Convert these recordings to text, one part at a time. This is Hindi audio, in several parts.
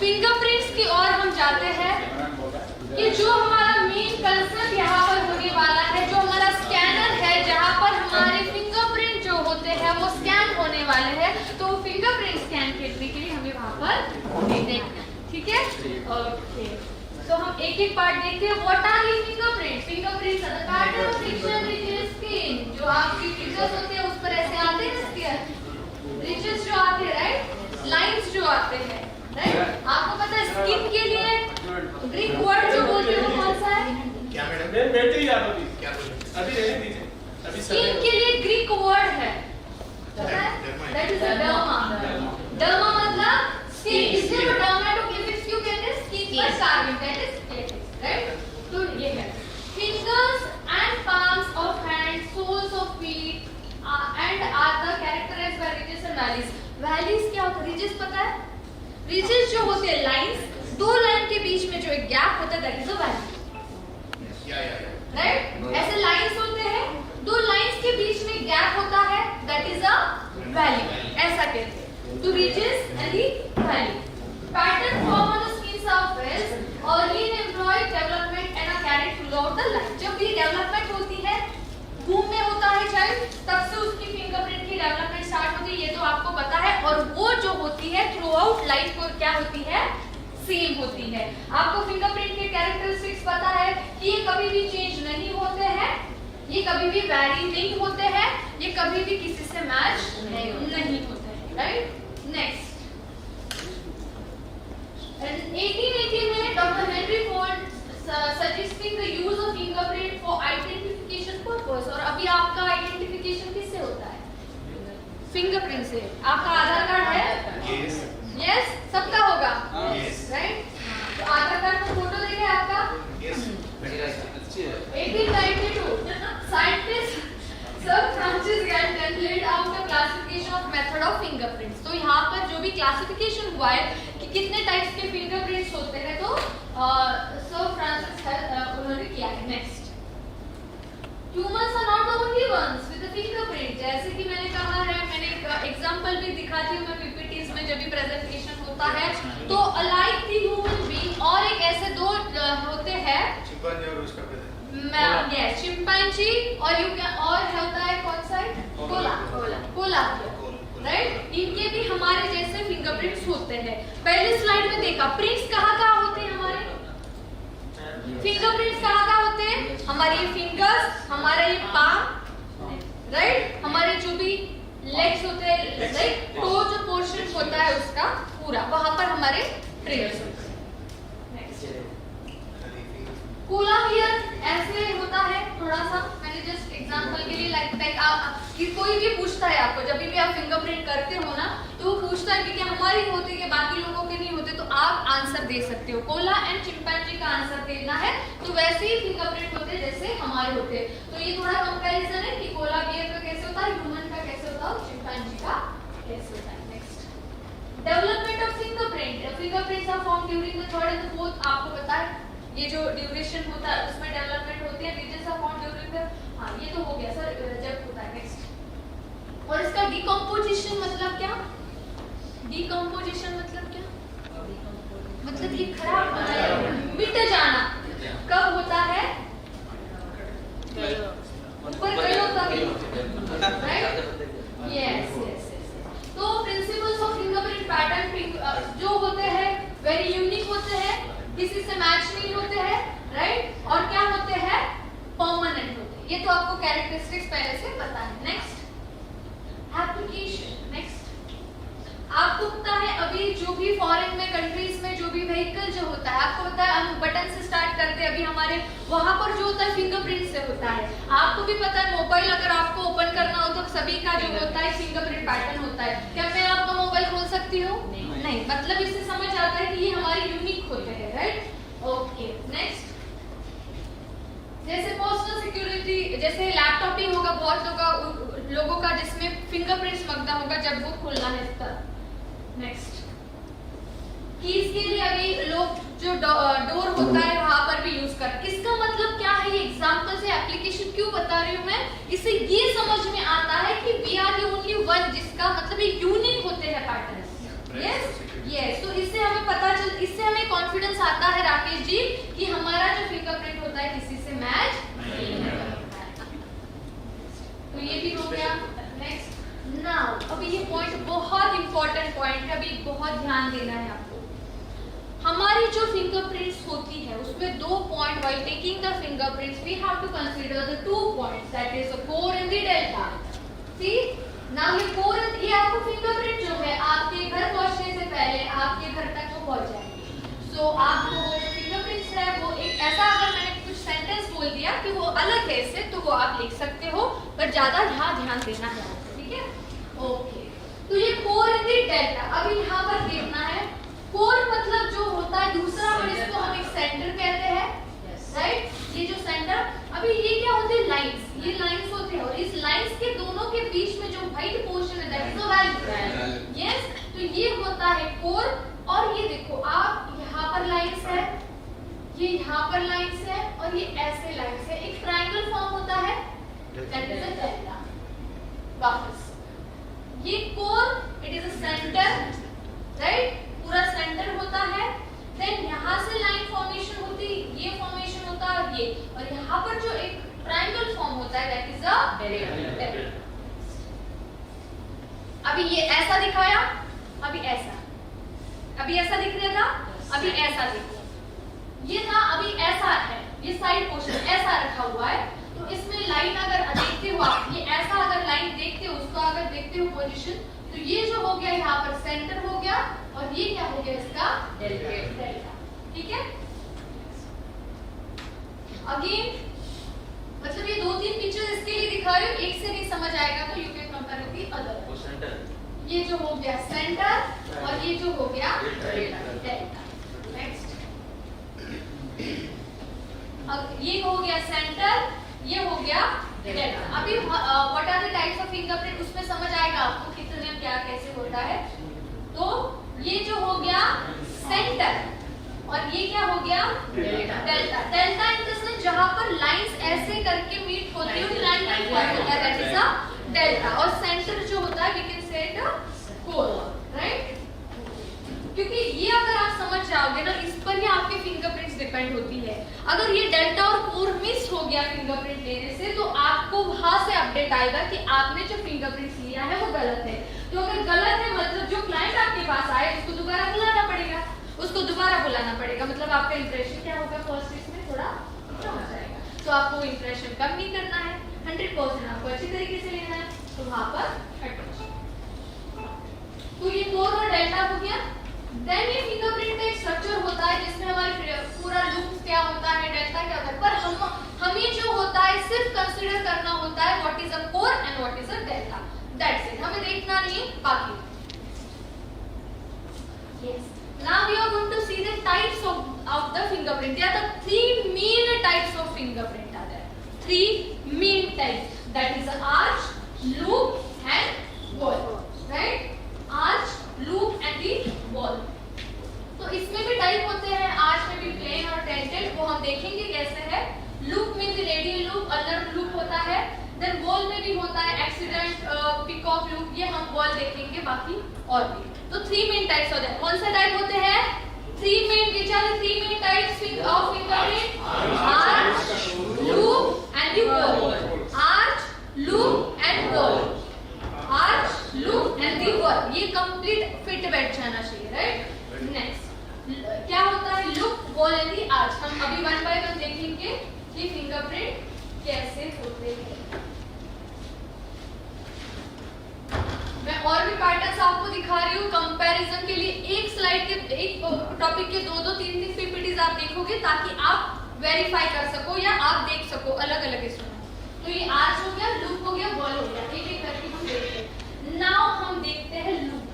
फिंगरप्रिंट्स की ओर हम जाते हैं कि जो हमारा मेन कंसेप्ट यहाँ पर होने वाला है, जो हमारा स्कैनर है जहाँ पर हमारे फिंगरप्रिंट जो होते हैं वो स्कैन होने वाले हैं, तो फिंगरप्रिंट स्कैन करने के लिए हमें वहाँ पर देखना है, ठीक है? ओके, तो हम एक एक पार्ट देखते हैं। व्हाट आर ये fingerprints? Fingerprints are the pattern of friction ridges skin, जो आपकी फिंगर्स होते हैं उस पर ऐसे आते हैं स्किन रिजेस जो आते हैं, राइट, लाइंस जो आते हैं, राइट। आपको पता है स्किन के लिए ग्रीक वर्ड जो बोलते हैं वो कौन सा है? क्या मैडम? मैं बैठे ही आप अभी क्या बोले? अभी रहने दीजिए। अभी स्किन के लिए ग्रीक वर्ड है, that is a derma. Derma मतलब स्किन, इसलिए वो डर्मेटोक्लेफिक्स क्यों कहते हैं? स्किन पर carving, that is glyphics, right. तो ये है fingers and palms of hand, soles of feet and are the characterized by ridges and valleys. Valleys क्या होता है? रिजेस पता है? रिजेस जो होते हैं लाइंस, दो लाइन के बीच में जो एक गैप होता है that is a valley, right. ऐसे लाइंस होते हैं, दो लाइंस के बीच में गैप होता है दैट इज अ वैली, ऐसा कहते हैं। तो ridges and the valley pattern form on the skin surface और in embryoid development and are carried throughout the life. जब ये डेवलपमेंट होती है, वूम में होता है चाइल्ड, तब से उसकी फिंगरप्रिंट की डेवलपमेंट स्टार्ट होती है, ये तो आपको पता है। और वो जो होती है थ्रू आउट लाइफ को क्या होती है? सेम होती है। आपको फिंगरप्रिंट के कैरेक्टरिस्टिक्स पता है कि ये कभी भी चेंज नहीं होते हैं, ये कभी भी वैरी नहीं होते हैं, ये कभी भी किसी से मैच नहीं होते हैं, राइट। नेक्स्ट 1818 में doctor Henry Ford suggesting the use of fingerprint for identification purpose. और अभी आपका आइडेंटिफिकेशन किससे होता है? फिंगरप्रिंट से। आपका आधार कार्ड है? यस, सबका होगा, राइट। तो आधार कार्ड का फोटो देखे आपका? 1892 scientist sir Francis Galton laid out the classification of method of fingerprints. तो यहाँ पर जो भी क्लासिफिकेशन हुआ है कि कितने टाइप्स के फिंगरप्रिंट्स होते हैं, तो सर फ्रांसिस उन्होंने किया है। Next, Humans are not the only ones with the fingerprint। जैसे कि मैंने कहा है, मैंने एक एग्जांपल भी दिखाती हूँ मैं PPTs में जब भी प्रेजेंटेशन होता है, तो अलाइक द ह्यूमन बीइंग और एक ऐसे दो होते हैं, चिंपांजी और उसका ब्रदर, यस, चिंपांजी और यू कैन और होता है कौन सा है? Cola, right. इनके भी हमारे जैसे फिंगरप्रिंट्स होते हैं। पहले स्लाइड में देखा प्रिंट्स कहाँ होते हैं हमारे? फिंगरप्रिंट्स कहाँ होते हैं? हमारे ये फिंगर्स, हमारा ये पाम, राइट, हमारे जो भी लेग्स होते हैं, राइट, टो जो पोर्शन होता है उसका पूरा, वहां पर हमारे प्रिंट्स होते हैं। नेक्स्ट, कोला हियर ऐसे होता है थोड़ा सा, मैंने जस्ट एग्जांपल के लिए लाइक आप कि कोई भी पूछता है आपको, जब भी आप फिंगरप्रिंट करते हो ना, तो वो पूछता है कि हमारी होती है, बाकी लोगों के नहीं होते, तो आप आंसर दे सकते हो। कोला एंड चिंपैंजी का आंसर देना है, तो वैसे ही फिंगरप्रिंट होते हैं जैसे हमारे होते हैं। तो ये थोड़ा कंपैरिजन है कि कोला बियर का कैसे होता है, ह्यूमन का कैसे होता है, चिंपैंजी का कैसे होता है। Next, development of fingerprint. Fingerprints are form during the third and fourth, आपको पता है ये जो ड्यूरेशन होता है उसमें डेवलपमेंट होती है। Reasons are found during the, हां ये तो हो गया सर, जब होता है। नेक्स्ट, और इसका डिकम्पोजिशन मतलब क्या? डिकम्पोजिशन मतलब क्या? मतलब ये खराब हो जाना, मिट जाना। कब होता है? ऊपर गयो तभी, राइट। Yes yes yes. तो प्रिंसिपल्स ऑफ फिंगरप्रिंट पैटर्न जो होते हैं वेरी यूनिक होते हैं, किसी से मैच नहीं होते हैं, राइट, और क्या होते हैं? परमानेंट होते हैं। ये तो आपको कैरेक्टरिस्टिक्स पहले से पता है। Next, application. नेक्स्ट, आपको पता है अभी जो भी फॉरेन में कंट्रीज में जो भी व्हीकल जो होता है, आपको पता है हम बटन से स्टार्ट करते हैं, अभी हमारे वहां पर जो होता है फिंगरप्रिंट से होता है। आपको भी पता है मोबाइल अगर आपको ओपन करना हो तो सभी का जो होता है फिंगरप्रिंट पैटर्न होता है। क्या मैं आपका मोबाइल खोल सकती हूँ? नहीं। मतलब इससे समझ आता है कि ये हमारे यूनिक होते हैं, राइट। ओके, नेक्स्ट, जैसे पर्सनल सिक्योरिटी, जैसे लैपटॉप ही होगा बहुत लोगों का जिसमें फिंगरप्रिंट्स मांगता होगा जब वो खोलना है तब। नेक्स्ट, कीज के लिए अभी लोग जो डोर होता है वहां पर भी यूज कर। इसका मतलब क्या है? ये एग्जांपल से एप्लीकेशन क्यों बता रही हूँ मैं, इससे ये समझ में आता है कि we are the only one, जिसका मतलब ये यूनिक होते हैं पैटर्न। यस यस, तो इससे हमें पता चलती इससे हमें कॉन्फिडेंस आता है राकेश जी कि हमारा जो फिंगरप्रिंट होता है किसी से मैच नहीं करता है। तो ये भी हो गया। नेक्स्ट नाउ अभी ये पॉइंट बहुत इंपॉर्टेंट पॉइंट है, अभी बहुत ध्यान देना है आपको। हमारी जो फिंगरप्रिंट्स होती है उसमें दो point, while taking the fingerprints we have to consider the two points, that is the core and the delta. See now ये कोर, ये आपको फिंगरप्रिंट जो है आपके घर पहुंचने से पहले आपके घर तक वो पहुंच जाएंगे। सो आपको वो जो फिंगरप्रिंट्स है वो एक ऐसा, अगर मैंने कुछ सेंटेंस बोल दिया कि वो अलग है इससे, तो वो आप लिख सकते हो, पर ज्यादा ध्यान देना है, ठीक है? ओके, तो ये कोर एंड द डेल्टा। अभी यहाँ पर देखना है, कोर मतलब जो होता है दूसरा वर्ड, इसको हम एक सेंटर कहते हैं, राइट? ये जो सेंटर, अभी ये क्या होते हैं? लाइंस, ये लाइंस होते हैं, और इस लाइंस के दोनों के बीच में जो व्हाइट पोर्शन है that is the value. Yes, तो ये होता है कोर। और ये देखो आप, यहाँ पर लाइंस है, ये यहाँ पर लाइंस है, और ये ऐसे लाइंस है, एक ट्रायंगल फॉर्म होता है दैट इज द डेल्टा। वापस ये core, it is a centre, right? पूरा सेंटर होता है। देन यहाँ से लाइन फॉर्मेशन होती, ये फॉर्मेशन होता है, ये, और यहाँ पर जो एक ट्रायंगल फॉर्म होता है दैट इज अ डेल्टा। अभी ये ऐसा दिखाया, अभी ऐसा, अभी ऐसा दिख रहा था, अभी ऐसा देखो, ये था, अभी ऐसा है, ये साइड पोर्शन ऐसा रखा हुआ है। तो इसमें लाइन अगर देखते हो आप, ये ऐसा अगर लाइन देखते हो, उसका अगर देखते हो पोजीशन, तो ये जो हो गया यहाँ पर सेंटर हो गया, और ये क्या हो गया इसका? डेल्टा। ठीक है? अगेन मतलब ये दो तीन पिक्चर्स इसके लिए दिखा रही हूँ, एक से नहीं समझ आएगा तो you can compare with the other. वो सेंटर, ये जो हो गया सेंटर, और ये जो हो गया डेल्टा। नेक्स्ट, ये हो गया सेंटर, ये हो गया डेल्टा। अभी what are the types of fingerprint उसमें समझ आएगा आपको कितने में क्या कैसे होता है। तो ये जो हो गया सेंटर, और ये क्या हो गया? Delta. Delta in the sense जहां पर लाइंस ऐसे करके मीट होती है, ट्रायंगल फॉर्म होता है, दैट इज अ डेल्टा। और सेंटर जो होता है we can say it core, right? क्योंकि ये अगर आप समझ जाओगे ना, इस पर ही आपके फिंगरप्रिंट्स डिपेंड होती है। अगर ये डेल्टा और कोर मिस हो गया फिंगरप्रिंट लेने से, तो आपको वहां से अपडेट आएगा कि आपने जो फिंगरप्रिंट्स लिया है वो गलत है। तो अगर गलत है मतलब जो क्लाइंट आपके पास आए उसको दोबारा बुलाना पड़ेगा, उसको दोबारा बुलाना पड़ेगा, मतलब आपका इंप्रेशन क्या होगा? फर्स्ट इसमें थोड़ा कम हो जाएगा। तो आपको इंप्रेशन कम नहीं करना है, 100% आपको अच्छी तरीके से लेना है, तो वहां पर हटो। तो ये कोर और डेल्टा हो गया। देन ये फिंगरप्रिंट का एक स्ट्रक्चर होता है जिसमें हमारे पूरा लूप क्या होता है, डेल्टा क्या होता है, पर हमें जो होता है सिर्फ कंसीडर करना होता है what is a core and what is a delta, that's it. हमें देखना नहीं बाकी। Yes, now we are going to see the types of the fingerprint. There are the three main types of fingerprint are there, three main types, that is arch, loop and whorl, right? Arch, loop and the whorl. तो इसमें भी टाइप होते हैं, आर्च में भी प्लेन और टेंटेड, वो हम देखेंगे कैसे है। लूप में भी रेडियल लूप, अलग लूप होता है। देन वॉल में भी होता है एक्सीडेंट, पिकॉक लूप, ये हम वॉल देखेंगे, बाकी और भी। तो थ्री मेन टाइप्स होते हैं। कौन सा टाइप होते हैं? Three main, which are the three main types of fingerprint? Arch, loop and the whorl. Arch, loop and whorl, arch, loop and the whorl, ये कंप्लीट फिट बैठ जाना चाहिए, राइट? नेक्स्ट क्या होता है? Loop, whorl and the arch. हम अभी वन बाय वन देखेंगे कि फिंगरप्रिंट कैसे होते हैं। मैं और भी पैटर्न्स आपको दिखा रही हूँ कंपैरिजन के लिए। एक स्लाइड के, एक टॉपिक के दो दो तीन तीन पीपीटीज आप देखोगे ताकि आप वेरीफाई कर सको या आप देख सको अलग अलग इसमें। तो ये आर्च हो गया, लूप हो गया, वॉल हो गया, एक एक करके हम देखते हैं। नाउ हम देखते हैं लूप।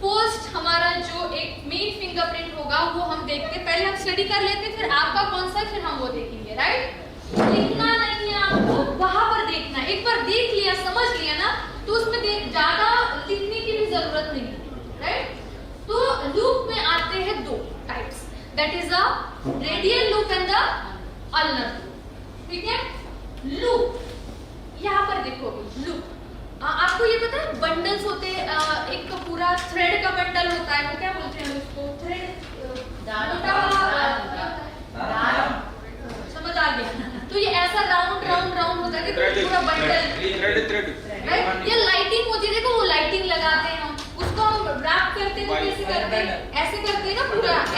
फर्स्ट हमारा जो एक मेन फिंगरप्रिंट होगा वो हम देखते हैं, पहले हम स्टडी कर लेते हैं, फिर आपका कौन सा, फिर हम वो देखेंगे, राइट? लिखना नहीं है आपको, वहां पर देखना। एक बार देख लिया, समझ लिया ना, तो उसमें ज्यादा लिखने की भी जरूरत नहीं है, राइट? तो लूप में आते हैं दो types, that is a radial loop and the ulnar loop, ठीक है? लूप, यहाँ पर देखोगे लूप, आपको ये पता है बंडल्स होते हैं, एक पूरा थ्रेड का बंडल होता है, वो क्या बोलते हैं उसको? थ्रेड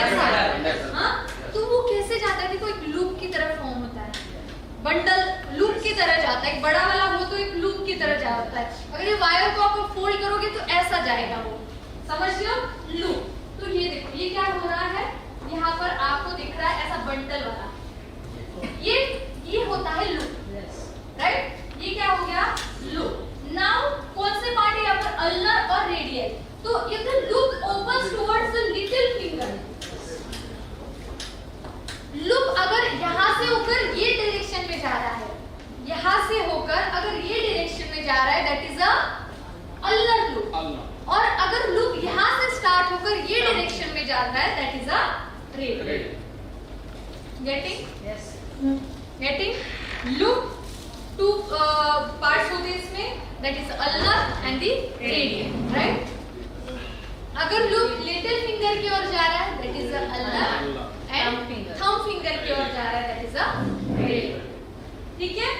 ऐसा, हाँ, तो वो कैसे जाता है? देखो एक लूप की तरह फॉर्म होता है, बंडल लूप की तरह जाता है, एक बड़ा वाला हो तो एक लूप की तरह जाता है। अगर ये वायर को आप फोल्ड करोगे तो ऐसा जाएगा वो, समझ लो लूप। तो ये देखो ये क्या हो रहा है, यहाँ पर आपको दिख रहा है ऐसा बंडल वाला, ये होता है लूप, राइट? ये क्या हो गया? लूप। नाउ कौन से पार्ट है यहाँ पर? अल्नर और रेडियल। तो if the loop opens towards the little finger, loop अगर यहाँ से होकर ये डायरेक्शन में जा रहा है, यहाँ से होकर अगर ये डायरेक्शन में जा रहा है, that is a ulnar loop. और अगर लूप यहाँ से स्टार्ट होकर ये डायरेक्शन में जा रहा है, that is a radial. Getting? Yes. Getting? Loop two parts होते हैं इसमें, that is ulnar and the radial, right? अगर लूप लिटिल फिंगर की ओर जा रहा है, that is ulnar, and thumb finger की ओर जा रहा है, दैट इज अ रेडियल। ठीक है?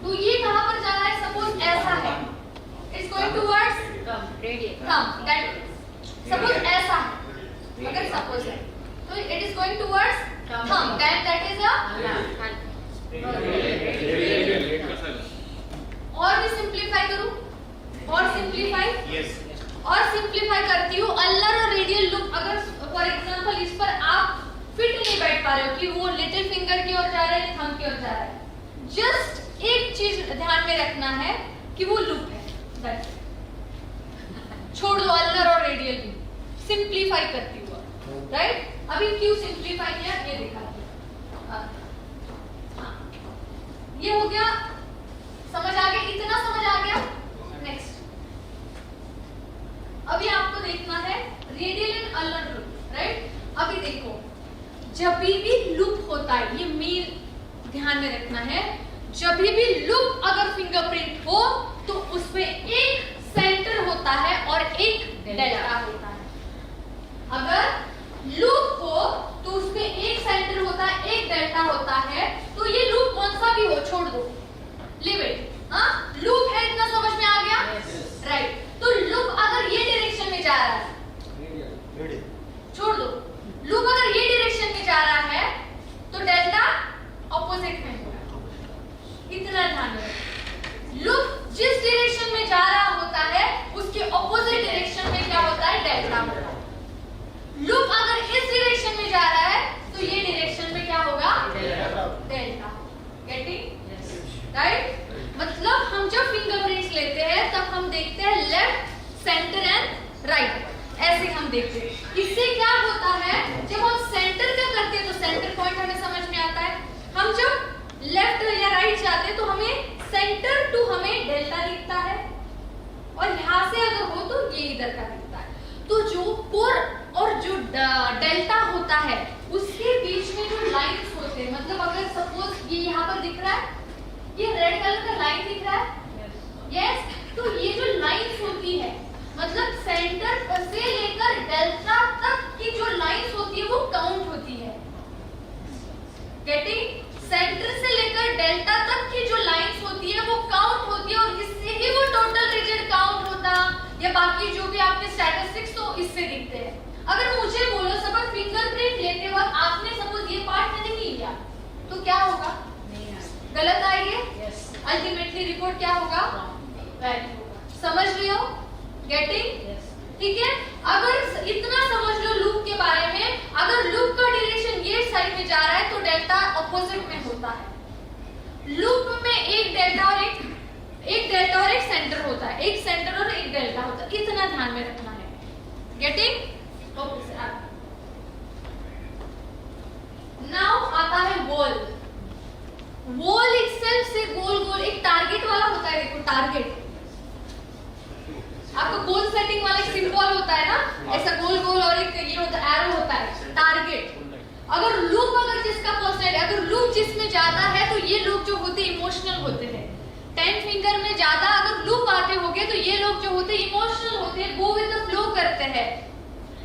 तो ये कहां पर जा रहा है? सपोज ऐसा है, it's going towards radial, thumb, that suppose ऐसा है, अगर सपोज है तो it is going towards thumb, that is अ। और भी सिंप्लीफाई करूं, और सिंप्लीफाई, यस, और सिंप्लीफाई करती हूँ। अल्नर और रेडियल लूप, अगर फॉर एग्जांपल इस पर आप फिट नहीं बैठ पा रहे हो कि वो लिटिल फिंगर की ओर जा रहा है, थंब की ओर जा रहा है, जस्ट एक चीज ध्यान में रखना है कि वो लूप है, छोड़ दो अल्नर और रेडियल लूप, सिंप्लीफाई करती हूँ, राइट? अभी क्यों सिंप्लीफाई किया ये दिखा, ये हो गया, समझ आ गया? इतना समझ आ गया? नेक्स्ट अभी आपको देखना है radial and ulnar loop, right? अभी देखो, जब भी लूप होता है, ये मेन ध्यान में रखना है, जब भी लूप अगर फिंगरप्रिंट हो तो उसमें एक सेंटर होता है और एक डेल्टा होता है। अगर लूप हो तो उसमें एक सेंटर होता है, एक डेल्टा होता है, तो ये लूप कौन सा भी हो छोड़ दो, लीव इट। हाँ, लूप है, इतना समझ में आ गया? राइट। तो लूप अगर ये डायरेक्शन में जा रहा है, छोड़ दो, लूप अगर ये डायरेक्शन में जा रहा है तो डेल्टा ऑपोजिट में होगा, इतना ध्यान रखो। लूप जिस डायरेक्शन में जा रहा होता है उसके ऑपोजिट डायरेक्शन में क्या होता है? डेल्टा होता है। लूप अगर इस डायरेक्शन में जा रहा है तो ये डायरेक्शन में क्या होगा? डेल्टा। गेटिंग? राइट? मतलब हम जब फिंगरप्रिंट्स लेते हैं तब हम देखते हैं लेफ्ट, सेंटर एंड राइट, ऐसे हम देखते हैं। इससे क्या होता है, जब हम सेंटर का करते हैं तो सेंटर पॉइंट हमें समझ में आता है, हम जब लेफ्ट या राइट जाते हैं तो हमें सेंटर टू हमें डेल्टा दिखता है, और यहाँ से अगर हो तो ये इधर का दिखता है। तो जो कोर और जो डेल्टा होता है उसके बीच में जो लाइंस होते हैं, मतलब अगर सपोज ये यहाँ पर दिख रहा है, ये रेड कलर का लाइन दिख रहा है, यस, तो ये जो लाइंस होती है, मतलब सेंटर से लेकर डेल्टा तक की जो लाइंस होती है वो काउंट होती है। गेटिंग? सेंटर से लेकर डेल्टा तक की जो लाइंस होती है वो काउंट होती है, और इससे ही वो टोटल रिजिड काउंट होता, या बाकी जो भी आपके स्टैटिस्टिक्स तो इससे दिखते हैं। अगर मुझे बोलो सपोज फिंगरप्रिंट लेते वक्त आपने सपोज ये पार्ट नहीं लिया तो क्या होगा? गलत आएगी, अल्टीमेटली रिपोर्ट क्या होगा? राइट होगा। समझ रहे हो? गेटिंग? ठीक है। अगर इतना समझ लो लूप के बारे में, अगर लूप का डायरेक्शन ये साइड में जा रहा है तो डेल्टा ऑपोजिट में होता है। लूप में एक डेल्टा और एक सेंटर होता है, एक सेंटर और एक डेल्टा होता है, इतना ध्यान में रखना है। गेटिंग? नाउ आता है वॉल। वॉल इटसेल्फ से गोल गोल एक टारगेट वाला होता है, देखो टारगेट, आपका गोल सेटिंग वाला एक सिंबल होता है ना, ऐसा गोल गोल, और एक ये होता है एरो होता है, टारगेट। अगर लूप अगर जिसका पर्सनल, अगर लूप जिसमें ज्यादा है तो ये लोग जो होते हैं इमोशनल होते हैं। 10 फिंगर में ज्यादा अगर लूप आते होंगे तो ये लोग जो होते हैं इमोशनल होते हैं, गो विद द फ्लो करते हैं,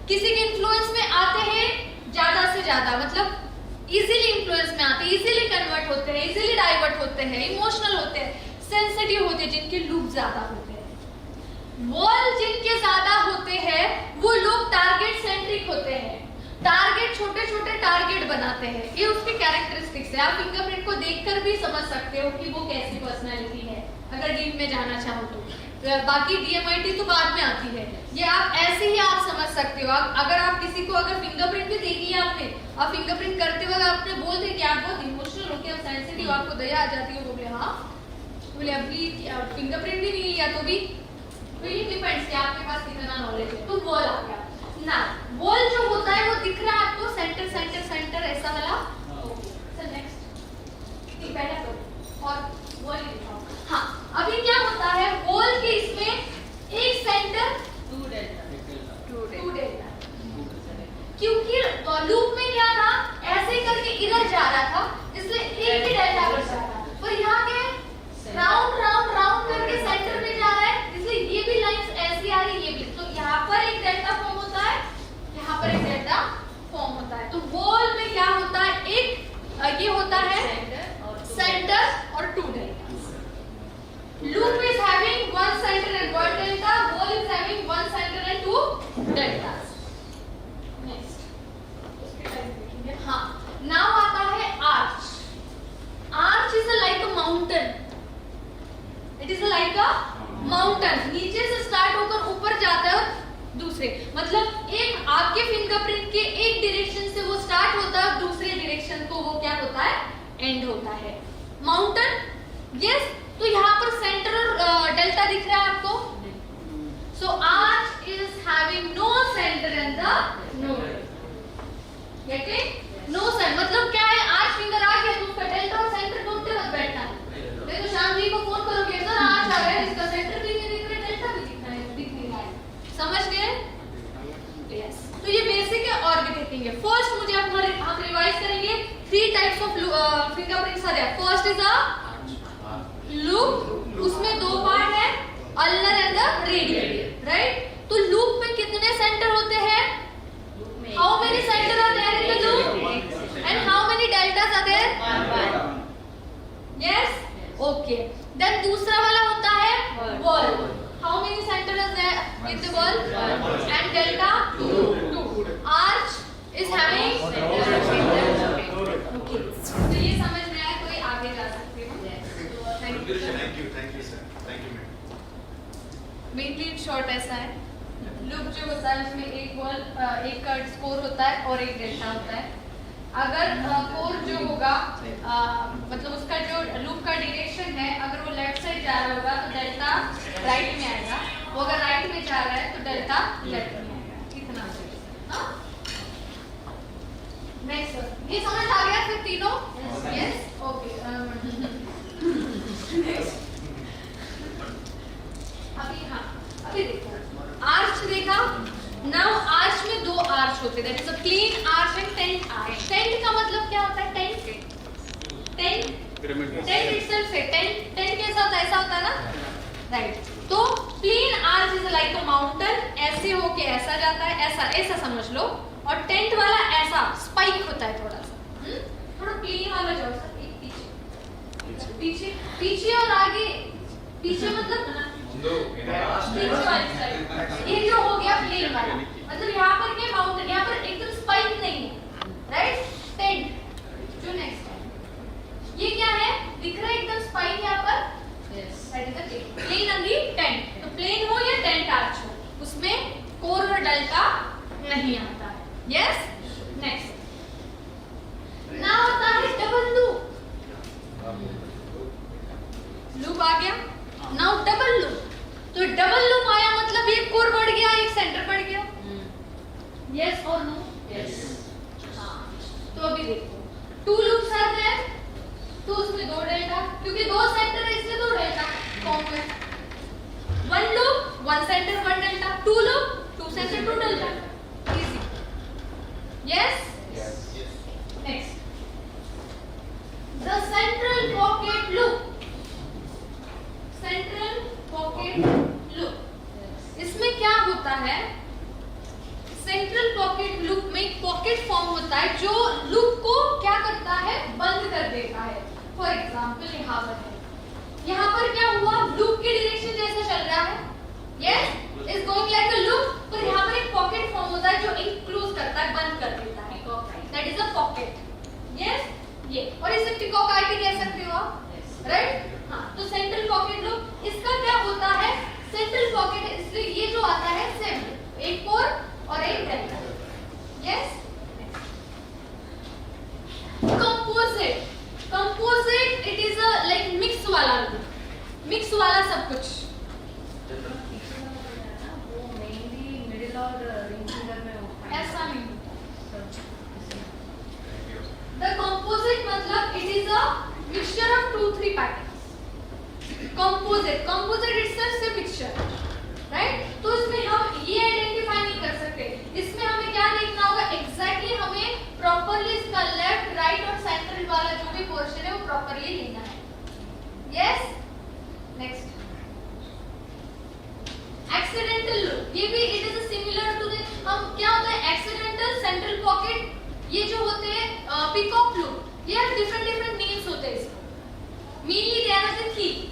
किसी के इन्फ्लुएंस में आते हैं ज्यादा से ज्यादा, मतलब इजीली इन्फ्लुएंस में आते हैं, इजीली कन्वर्ट होते हैं, इजीली डाइवर्ट होते हैं, इमोशनल होते हैं, सेंसिटिव होते हैं, जिनके लूप ज्यादा होते हैं। वॉल जिनके ज्यादा होते हैं वो लोग टारगेट टारगेट बनाते हैं, ये उसके कैरेक्टरिस्टिक्स है। आप फिंगरप्रिंट को देखकर भी समझ सकते हो कि वो कैसी पर्सनालिटी है, अगर डीप में जाना चाहो तो। बाकी DMIT तो बाद में आती है, ये आप ऐसे ही आप समझ सकते हो। अगर आप किसी को अगर फिंगरप्रिंट भी देखी है आपने, आप फिंगरप्रिंट करते वक्त आपने बोल दे कि आप बहुत इमोशनल हो, आप सेंसिटिव, आपको दया आ जाती है, बोले हाँ, बोले अभी फिंगरप्रिंट भी नहीं लिया तो भी, तो ये डिपेंड्स कि आपके पास कितना नॉलेज है। तो वॉल आ गया ना, वॉल जो होता है वो दिख रहा है आपको, सेंटर सेंटर सेंटर ऐसा वाला। ओके नेक्स्ट, ठीक पहले तो और वॉल दिखाओ। हाँ, अभी क्या होता है वॉल के इसमें एक सेंटर, टू डेल्टा, क्योंकि लूप में क्या था, ऐसे करके इधर जा रहा था, इसलिए एक ही डेल्टा बच रहा था। पर यहाँ के राउंड राउंड राउंड करके सेंटर में जा रहा है, इसलिए ये भी लाइंस ऐसी आ रही, ये भी। तो यहाँ पर एक डेल्टा फॉर्म होता है, यहाँ पर एक डेल्टा फॉर्म होता है। तो वॉल में क्या होता है, एक ये होता है सेंटर और two delta. Loop is having one center and one delta. Wall is having one center and two deltas. Next. हाँ. Now आता है arch. Arch is like a mountain. It is like a mountain. नीचे से स्टार्ट होकर ऊपर जाता है और दूसरे, मतलब एक आपके फिंगरप्रिंट के एक डायरेक्शन से वो स्टार्ट होता है, दूसरे डायरेक्शन को वो क्या होता है, एंड होता है। Mountain, yes. तो यहाँ पर सेंटर और डेल्टा दिख रहा है आपको। So arch is having no centre and the node, get it? No centre मतलब क्या है, आर्च फिंगर आ गया तो उसका डेल्टा और सेंटर ढूंढते मत बैठना। नहीं तो शाम जी को फोन करोगे, सर आर्च आ गया, इसका सेंटर भी नहीं दिख रहा, डेल्टा भी दिख नहीं रहा है। समझ गए? यस। तो ये बेसिक है और भी देखेंगे। फर्स्ट मुझे हम रिवाइज करेंगे, 3 types of fingerprints are there. First is a loop, उसमें 2 पार्ट है, ulnar and the radial, right? तो लूप में कितने सेंटर होते हैं? How many center are there in the loop and how many deltas are there? Yes, okay. Then दूसरा वाला होता है whorl. How many center is there in the whorl and delta 2। Arch is having, okay. तो ये समझ में आया, कोई आगे जा सकते हो? Thank you sir, thank you ma'am. Mainly in short ऐसा है, लूप जो होता है उसमें एक वॉल, एक का स्कोर होता है और एक डेल्टा होता है। अगर कोर जो होगा, मतलब उसका जो लूप का डायरेक्शन है, अगर वो लेफ्ट साइड जा रहा होगा तो डेल्टा राइट में आएगा, वो अगर राइट में जा रहा है तो डेल्टा लेफ्ट में आएगा। इतना नेक्स्ट सर, ये समझ आ गया फिर तीनों? Yes, okay. अभी देखो, आर्च देखा। नाउ आर्च में 2 आर्च होते हैं, that is a plain arch and tent arch. Tent का मतलब क्या होता है? टेंट इटसेल्फ से टेंट कैसा होता है? ऐसा होता है ना, राइट? तो plain arch is like a mountain, ऐसे होके ऐसा जाता है, ऐसा समझ लो। और टेंट वाला ऐसा स्पाइक होता है, थोड़ा सा थोड़ा प्लेन वाला जो है, पीछे और आगे, पीछे मतलब ये जो हो गया प्लेन वाला, मतलब यहाँ पर क्या माउंटेन, यहाँ पर एकदम स्पाइक नहीं है, राइट? टेंट जो नेक्स्ट है, ये क्या है, दिख रहा है एकदम स्पाइक यहाँ पर, that is a plain only tent. तो प्लेन हो या टेंट आर्च हो, उसमें कोर और डेल्टा नहीं आता है। Yes, next. नाउ आता है डबल लूप। लूप आ गया। Now double loop. तो डबल लूप आया मतलब एक कोर बढ़ गया, एक सेंटर बढ़ गया। यस और नो? यस। तो अभी देखो, 2 लूप्स आते हैं तो उसमें 2 डेल्टा, क्योंकि 2 सेंटर है इसलिए 2 डेल्टा फॉर्म है। 1 loop 1 centre 1 delta, 2 loop 2 centre 2 delta. Easy. Yes? Next, the central pocket loop. Central pocket loop, इसमें क्या होता है, सेंट्रल पॉकेट लूप में एक पॉकेट फॉर्म होता है जो लूप को क्या करता है, बंद कर देता है। फॉर एग्जाम्पल यहाँ पर है, यहाँ पर क्या हुआ, लूप की डायरेक्शन जैसे चल रहा है, yes, is going like a loop, पर यहाँ पर एक पॉकेट फॉर्म होता है जो इंक्लोज करता है, बंद कर देता है, that is a pocket composite, composite itself से पिक्चर, राइट? तो इसमें हम ये आइडेंटिफाई नहीं कर सकते, इसमें हमें क्या देखना होगा, एग्जैक्टली हमें प्रॉपर्ली इसका लेफ्ट, राइट और सेंट्रल वाला जो भी पोर्शन है वो प्रॉपर्ली लेना है। यस, नेक्स्ट एक्सीडेंटल लुक, ये भी it is similar to the, हम क्या होता है एक्सीडेंटल, सेंट्रल पॉकेट, ये जो होते हैं पीकॉक लुक, ये डिफरेंट डिफरेंट नेम्स होते हैं इसको, mainly they are the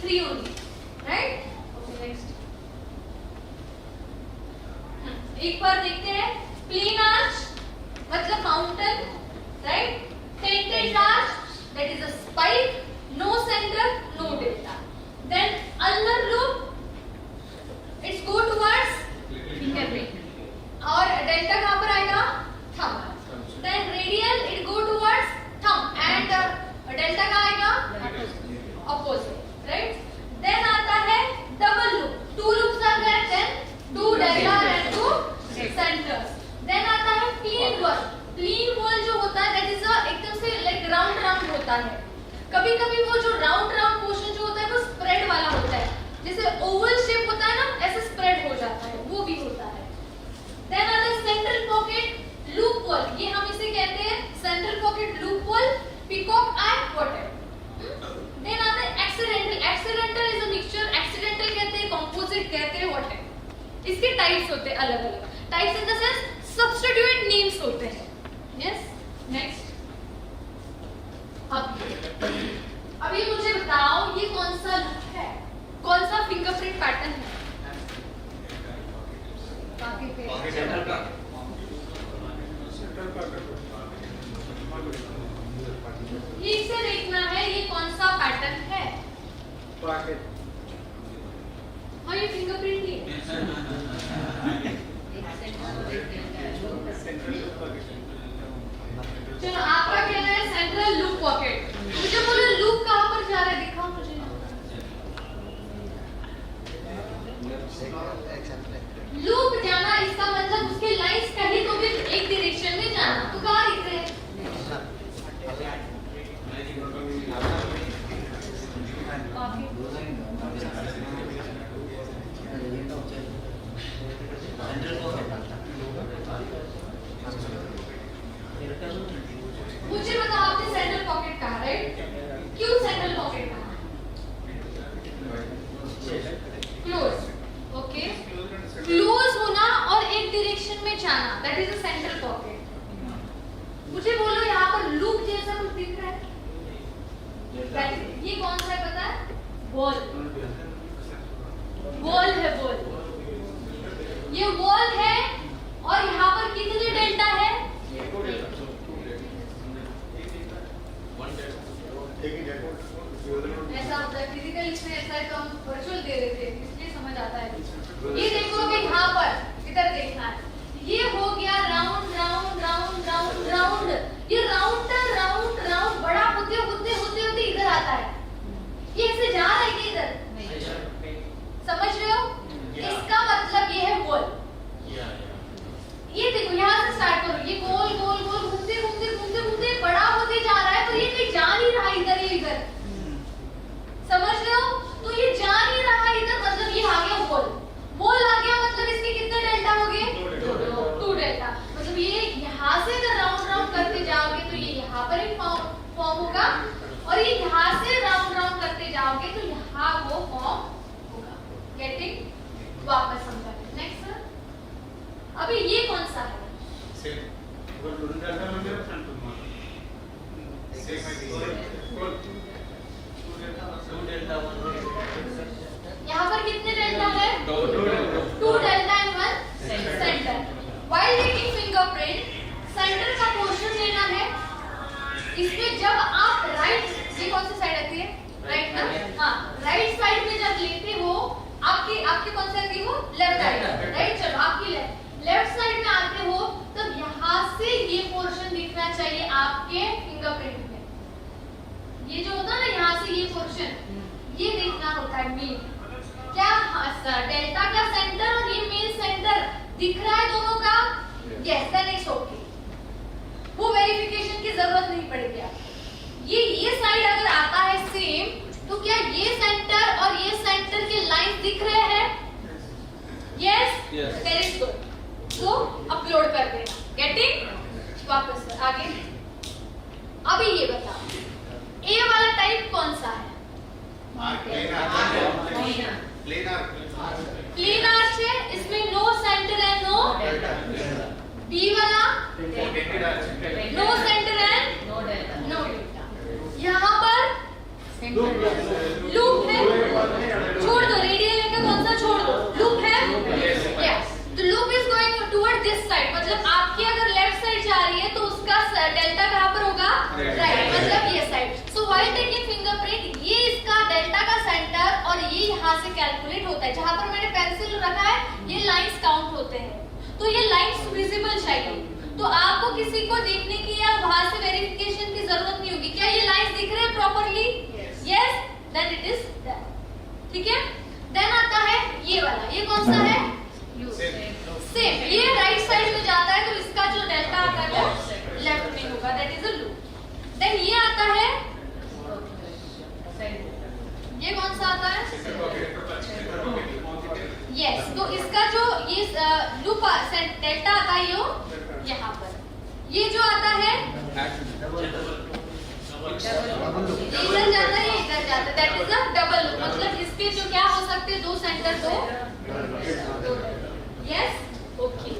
three only, right? Okay, next एक बार देखते हैं, प्लेन आर्च मतलब mountain, right? Tented arch that is a spike, no center, no delta. Then ulnar loop, it's go towards fingerprint, और डेल्टा कहां पर आएगा, thumb. Then radial, it go towards thumb and delta कहां आएगा, ऑपोजिट, राइट? देन आता है double loop, two loops are there, then two delta and two centers. Then आता है प्लेन वॉल, प्लेन वॉल जो होता है दैट इज एकदम से लाइक राउंड राउंड होता है, कभी कभी वो जो राउंड राउंड पोर्शन जो होता है वो स्प्रेड वाला होता है, जैसे ओवल शेप होता है ना, ऐसे स्प्रेड हो जाता है, वो भी होता है। देन आता है सेंट्रल पॉकेट लूप वॉल, ये हम इसे कहते हैं central pocket loop whorl, peacock eye whatever. Then आता है accidental, accidental is a mixture, accidental कहते हैं, कंपोजिट कहते हैं, व्हाटएवर। इसके टाइप्स होते हैं अलग अलग, types in the sense substituent names होते हैं। यस, नेक्स्ट अब ये मुझे बताओ, ये कौन सा लुक है, कौन सा फिंगरप्रिंट पैटर्न है? बाकी पे ठीक से देखना है ये कौन सा पैटर्न है। हाँ, ये फिंगरप्रिंट ही है। चलो, आपका कहना है सेंट्रल लूप पॉकेट, मुझे बोलो लूप कहां पर जा रहा है, दिखाओ मुझे। लूप जाना, इसका मतलब उसके लाइंस कहीं तो भी एक डायरेक्शन में जाना, तो कहां दिख रहे हैं? मुझे बताओ, आपने सेंट्रल पॉकेट कहा, राइट? क्यों सेंट्रल पॉकेट कहा? क्लोज, ओके, क्लोज होना और एक डायरेक्शन में जाना, that is a central pocket. मुझे बोलो, यहाँ पर लूप जैसा कुछ दिख रहा है, ये कौन सा है पता है? बॉल, बॉल है, बॉल, ये बॉल है, और यहाँ पर कितने डेल्टा है? ऐसा होता है फिजिकल, इसमें ऐसा है तो हम वर्चुअल दे रहे थे, इसलिए समझ आता है। ये देखो कि यहाँ पर इधर देखना है, ये हो गया round round round round round, ये राउंड राउंड राउंड बड़ा होते होते होते होते इधर आता है, ये ऐसे जा रहा है कि इधर, समझ रहे हो? इसका मतलब ये है बॉल। ये देखो, यहाँ से स्टार्ट करो, ये गोल गोल गोल घूमते घूमते घूमते घूमते बड़ा होते जा रहा है, पर ये कहीं जा नहीं रहा इधर, ये इधर, समझ रहे हो? तो ये जा नहीं रहा इधर, मतलब ये आ गया बॉल, बॉल आ गया मतलब इसके कितने डेल्टा हो गए? 2 डेल्टा। मतलब ये यहाँ से अगर राउंड राउंड करते जाओगे तो ये यहाँ पर ही फॉर्म होगा, और ये यहाँ से राउंड राउंड करते जाओगे तो यहाँ वो फॉर्म होगा। गेटिंग? वापस समझा। नेक्स्ट सर, अभी ये कौन सा है? यहाँ पर कितने डेल्टा है? 2 delta and 1 centre. While taking fingerprint, centre का पोर्शन लेना है। इसमें जब आप राइट, ये कौन सी साइड आती है? राइट ना? हाँ, राइट साइड में जब लेते हो, आपकी कौन सी आती है वो? Left side, right? चलो, आपकी लेफ्ट साइड में आते हो, तब यहाँ से ये पोर्शन दिखना चाहिए आपके फिंगरप्रिंट में। ये जो होता है ना, यहाँ से ये पोर्शन, ये देखना होता है मेन। क्या डेल्टा का सेंटर और ये मेन सेंटर दिख रहा है दोनों का? यस, देन इट्स ओके, वो वेरिफिकेशन की जरूरत नहीं पड़ेगी आपको। ये साइड अगर आता है सेम, तो क्या ये सेंटर और ये सेंटर वापस आगे। अभी ये बताओ ए वाला टाइप कौन सा है? प्लेन आर्च है, इसमें नो सेंटर है, नो। बी वाला नो सेंटर है, नो डेल्टा। यहाँ पर लूप है, छोड़ दो रेडियल का कौन सा, छोड़ दो, लूप है। यस, तो loop is going toward this side, मतलब आपकी अगर लेफ्ट साइड जा रही है तो उसका डेल्टा कहाँ पर होगा? राइट, मतलब ये साइड। सो व्हाइल टेकिंग फिंगरप्रिंट, ये इसका डेल्टा का सेंटर और ये यहाँ से कैलकुलेट होता है। जहां पर मैंने पेंसिल रखा है ये लाइंस काउंट होते हैं, तो ये लाइंस विजिबल चाहिए। तो आपको किसी को देखने की या वहां से वेरिफिकेशन की जरूरत नहीं होगी। क्या ये लाइंस दिख रहे हैं properly? Yes, then it is that. ठीक है, देन आता है ये वाला, ये कौन सा है? सेम, ये राइट साइड में जाता है तो इसका जो डेल्टा आता है वो लेफ्ट में होगा, that is a loop. Then ये आता है, ये कौन सा आता है? यस, तो इसका जो ये लूप डेल्टा आता है यो यहाँ पर, ये जो आता है इधर जाता है, इधर जाता है, that is a double loop. मतलब इसके जो क्या हो सकते हैं, दो सेंटर, दो। Yes, okay.